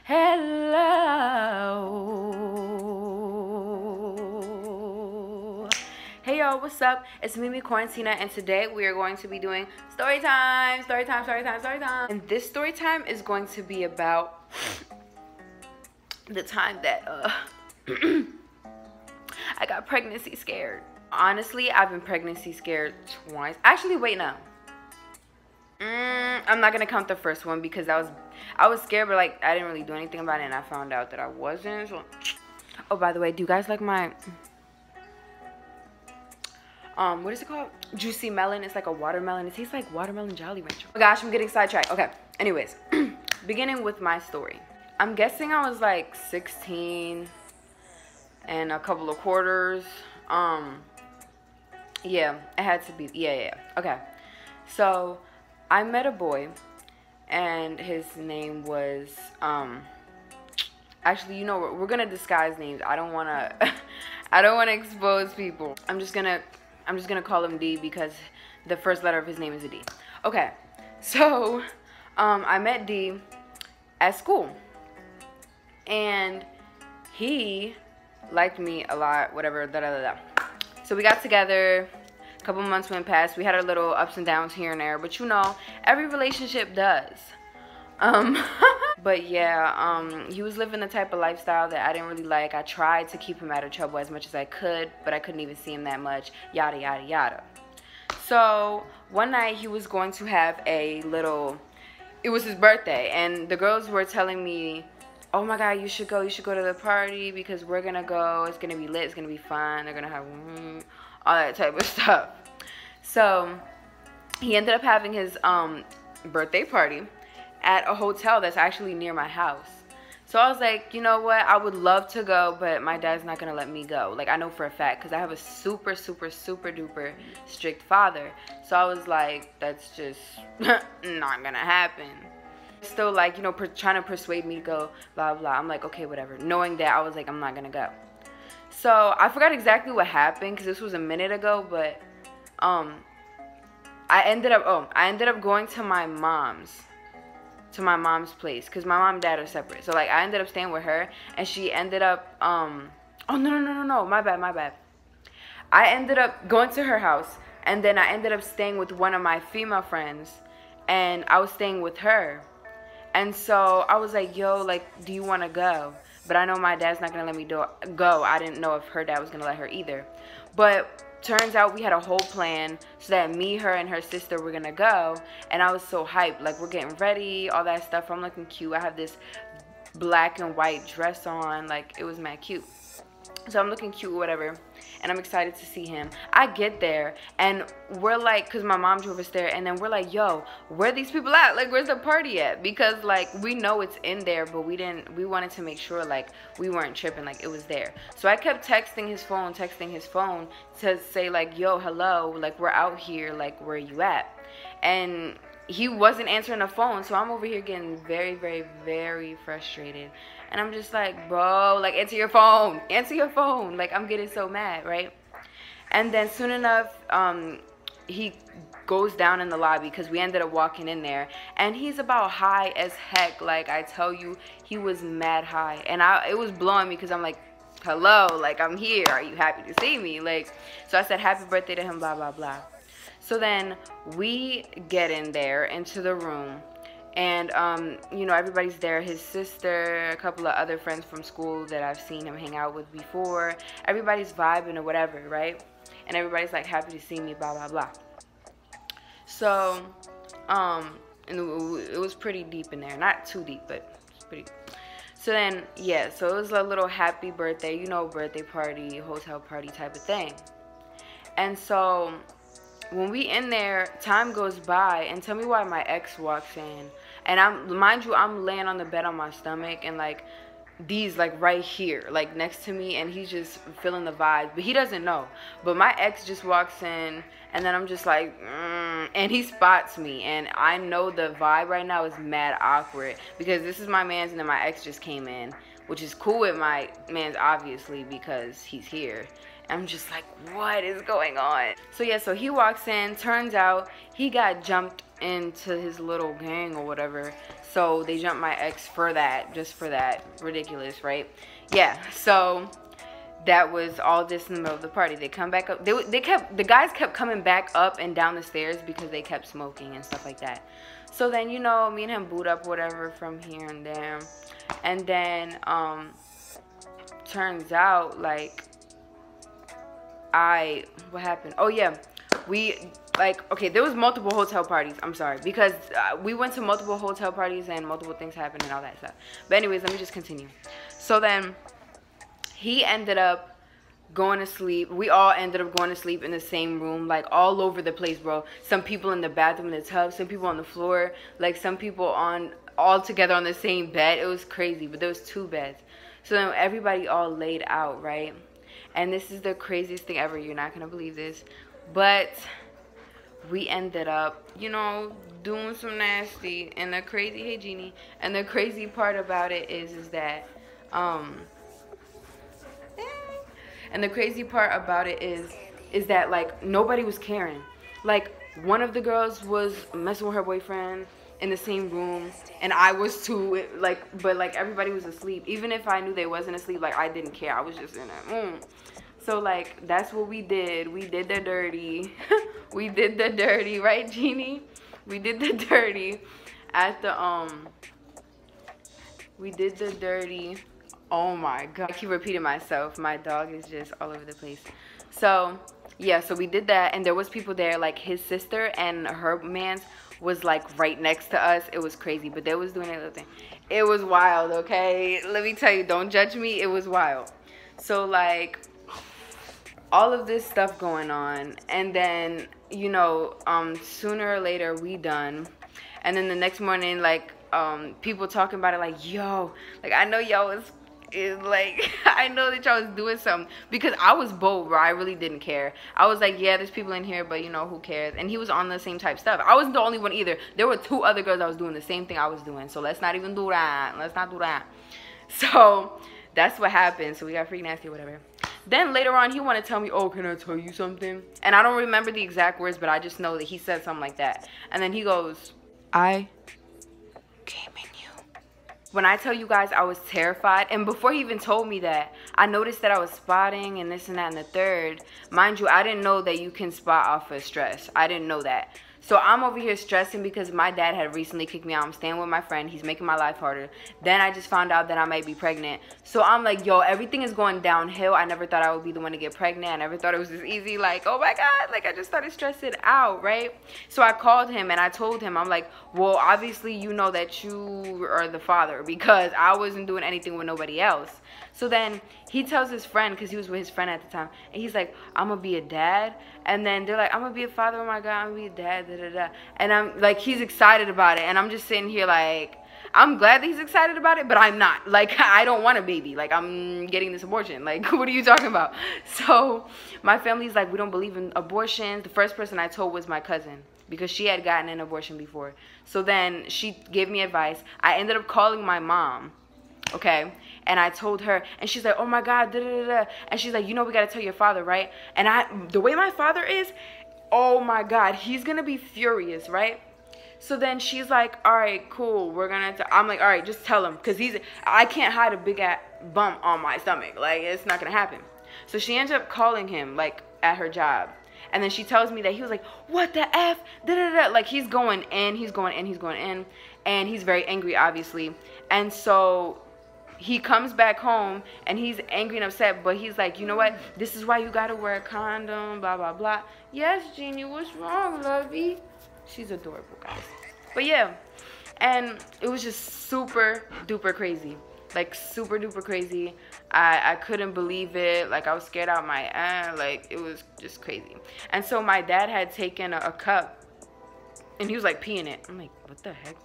Hello. Hey y'all, what's up? It's Mimi Quarantina, and today we are going to be doing story time. And this story time is going to be about the time that I got pregnancy scared. Honestly, I've been pregnancy scared twice. Actually, wait, no. I'm not gonna count the first one because I was scared, but like I didn't really do anything about it, and I found out that I wasn't. So. Oh, by the way, do you guys like my what is it called? Juicy melon. It's like a watermelon. It tastes like watermelon Jolly Rancher. Oh gosh, I'm getting sidetracked. Okay. Anyways, beginning with my story. I'm guessing I was like 16 and a couple of quarters. Yeah, it had to be. Yeah. Okay. So I met a boy, and his name was, actually, you know, we're gonna disguise names. I don't wanna expose people. I'm just gonna call him D because the first letter of his name is a D. Okay, so, I met D at school, and he liked me a lot, whatever, So we got together. Couple months went past. We had our little ups and downs here and there, but you know, every relationship does. But yeah, he was living the type of lifestyle that I didn't really like. I tried to keep him out of trouble as much as I could, but I couldn't even see him that much, yada yada yada. So one night he was going to have a little, it was his birthday, and the girls were telling me, oh my god, you should go to the party because we're gonna go, it's gonna be lit, it's gonna be fun, they're gonna have all that type of stuff. So he ended up having his birthday party at a hotel that's actually near my house. So I was like, you know what, I would love to go, but my dad's not gonna let me go. Like, I know for a fact because I have a super duper strict father. So I was like, that's just not gonna happen. Still, like, you know, trying to persuade me to go, blah blah. I'm like, okay, whatever, knowing that I was like, I'm not gonna go. So I forgot exactly what happened because this was a minute ago, but I ended up going to my mom's place because my mom and dad are separate. So like I ended up staying with her, and she ended up oh no, my bad. I ended up going to her house, and then I ended up staying with one of my female friends, and I was staying with her. And so I was like, yo, like, do you want to go? But I know my dad's not going to let me go. I didn't know if her dad was going to let her either. But turns out we had a whole plan so that me, her, and her sister were going to go. And I was so hyped. Like, we're getting ready, all that stuff. I'm looking cute. I have this black and white dress on. Like, it was mad cute. So I'm looking cute, whatever. And I'm excited to see him. I get there, and we're like, because my mom drove us there, and then we're like, yo, where are these people at? Like, where's the party at? Because, like, we know it's in there, but we wanted to make sure, like, we weren't tripping, like, it was there. So I kept texting his phone to say, like, yo, hello, like, we're out here, like, where are you at? And he wasn't answering the phone, so I'm over here getting very frustrated. And I'm just like, bro, like, answer your phone. Like, I'm getting so mad, right? And then soon enough, he goes down in the lobby because we ended up walking in there. And he's about high as heck. Like, I tell you, he was mad high. And it was blowing me because I'm like, hello, like, I'm here. Are you happy to see me? Like, so I said happy birthday to him, blah, blah, blah. So then we get in there into the room. And, you know, everybody's there. His sister, a couple of other friends from school that I've seen him hang out with before. Everybody's vibing or whatever, right? And everybody's, like, happy to see me, blah, blah, blah. So, and it was pretty deep in there. Not too deep, but it's pretty deep. So then, yeah, so it was a little happy birthday, you know, birthday party, hotel party type of thing. And so when we in there, time goes by, and tell me why my ex walks in. And mind you, I'm laying on the bed on my stomach, and like D's like right here, like next to me, and he's just feeling the vibes, but he doesn't know. But my ex just walks in, and then I'm just like, and he spots me, and I know the vibe right now is mad awkward because this is my man's, and then my ex just came in, which is cool with my man's obviously because he's here. I'm just like, what is going on? So yeah, so he walks in. Turns out he got jumped into his little gang or whatever. So they jumped my ex for that, just for that. Ridiculous, right? Yeah, so that was all this in the middle of the party. They come back up. The guys kept coming back up and down the stairs because they kept smoking and stuff like that. So then, you know, me and him boot up whatever from here and there. And then, turns out, like, what happened? Oh, yeah. Okay, there was multiple hotel parties. I'm sorry. Because we went to multiple hotel parties and multiple things happened and all that stuff. But anyways, let me just continue. So then, he ended up going to sleep. We all ended up going to sleep in the same room, like all over the place, bro. Some people in the bathroom in the tub, some people on the floor, like some people all together on the same bed. It was crazy, but there was 2 beds. So then everybody all laid out, right? And this is the craziest thing ever. You're not gonna believe this, but we ended up, you know, doing some nasty. And the crazy, hey Jeannie, and the crazy part about it is that and the crazy part about it is that, like, nobody was caring. Like, one of the girls was messing with her boyfriend in the same room, and I was too, but like everybody was asleep. Even if I knew they wasn't asleep, like, I didn't care. I was just in it. So, like, that's what we did. We did the dirty. We did the dirty, right, Jeannie? We did the dirty at the, we did the dirty. Oh my god, I keep repeating myself. My dog is just all over the place. So yeah, so we did that, and there was people there, like his sister and her man's was like right next to us. It was crazy, but they was doing their little thing. It was wild, okay? Let me tell you, don't judge me. It was wild. So like all of this stuff going on, and then, you know, sooner or later we done, and then the next morning, like, people talking about it, like, yo, like, I know y'all was like, I know that y'all was doing something, because I was bold, bro. I really didn't care. I was like, yeah, there's people in here, but, you know, who cares? And he was on the same type stuff. I wasn't the only one either. There were 2 other girls that was doing the same thing I was doing, so let's not even do that. Let's not do that. So that's what happened. So we got freaking nasty or whatever. Then later on, he wanted to tell me, oh, can I tell you something? And I don't remember the exact words, but I just know that he said something like that. And then he goes, I came in you. When I tell you guys, I was terrified. And before he even told me that, I noticed that I was spotting and this and that and the third. Mind you, I didn't know that you can spot off of stress. I didn't know that. So I'm over here stressing because my dad had recently kicked me out. I'm staying with my friend. He's making my life harder. Then I just found out that I might be pregnant. So I'm like, yo, everything is going downhill. I never thought I would be the one to get pregnant. I never thought it was this easy. Like, oh my God. Like, I just started stressing out, right? So I called him and I told him, I'm like, well, obviously you know that you are the father, because I wasn't doing anything with nobody else. So then he tells his friend, because he was with his friend at the time, and he's like, I'm going to be a dad. And then they're like, I'm going to be a father. Oh my God, I'm going to be a dad. Da, da, da. And I'm like, he's excited about it. And I'm just sitting here like, I'm glad that he's excited about it, but I'm not. Like, I don't want a baby. Like, I'm getting this abortion. Like, what are you talking about? So my family's like, we don't believe in abortions. The first person I told was my cousin, because she had gotten an abortion before. So then she gave me advice. I ended up calling my mom. Okay, and I told her, and she's like, oh my God, da, da, da, da. And she's like, you know, we got to tell your father, right? And the way my father is, oh my God, he's going to be furious, right? So then she's like, all right, cool, we're going to, I'm like, all right, just tell him, because I can't hide a big bump on my stomach. Like, it's not going to happen. So she ends up calling him, like, at her job. And then she tells me that he was like, what the F? Da, da, da. Like, he's going in, he's going in, he's going in. And he's very angry, obviously. And so he comes back home and he's angry and upset, but he's like, you know what? This is why you gotta wear a condom, blah, blah, blah. Yes, Jeannie, what's wrong, lovey? She's adorable, guys. But yeah, and it was just super duper crazy. Like, super duper crazy. I couldn't believe it. Like, I was scared out my ass. Like, it was just crazy. And so my dad had taken a cup and he was like peeing it. I'm like, what the heck?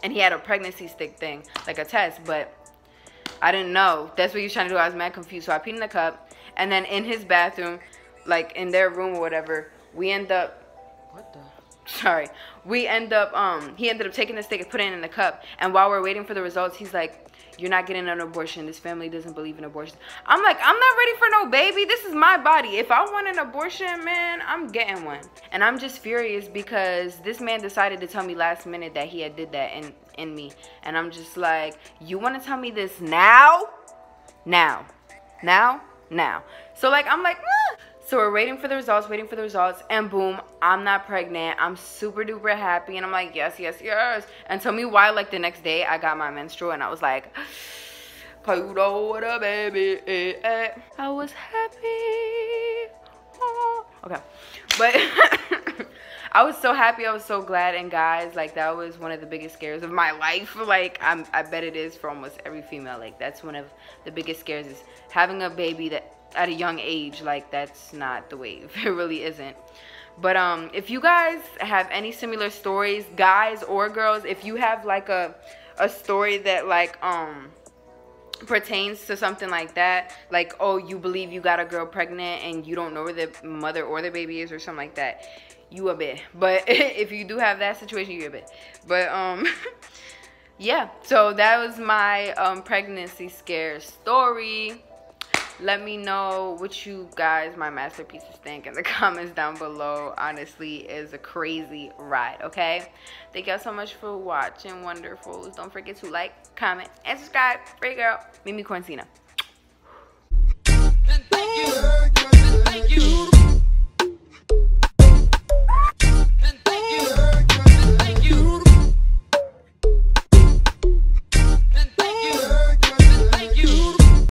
And he had a pregnancy stick thing, like a test, but I didn't know. That's what he was trying to do. I was mad confused. So I peed in the cup. And then in his bathroom, like in their room or whatever, we end up... What the... sorry, he ended up taking the stick and putting it in the cup. And while we're waiting for the results, he's like, you're not getting an abortion. This family doesn't believe in abortion. I'm like, I'm not ready for no baby. This is my body. If I want an abortion, man, I'm getting one. And I'm just furious because this man decided to tell me last minute that he had did that in me. And I'm just like, you want to tell me this now? Now. So like, I'm like, ah. So we're waiting for the results, and boom, I'm not pregnant. I'm super duper happy, and I'm like, yes. And tell me why, like, the next day, I got my menstrual, and I was like, Pluto, what a baby. I was happy. Oh. Okay, but I was so happy, I was so glad, and guys, like, that was one of the biggest scares of my life. Like, I bet it is for almost every female. Like, that's one of the biggest scares, is having a baby that at a young age. Like, that's not the wave. It really isn't. But if you guys have any similar stories, guys or girls, if you have like a story that like pertains to something like that, like, oh, you believe you got a girl pregnant and you don't know where the mother or the baby is or something like that, you a bit. But if you do have that situation, you a bit. But yeah, so that was my pregnancy scare story. Let me know what you guys, my masterpieces, think in the comments down below. Honestly, it's a crazy ride, okay? Thank y'all so much for watching, wonderfuls. Don't forget to like, comment, and subscribe. For your girl, Mimi Corncina.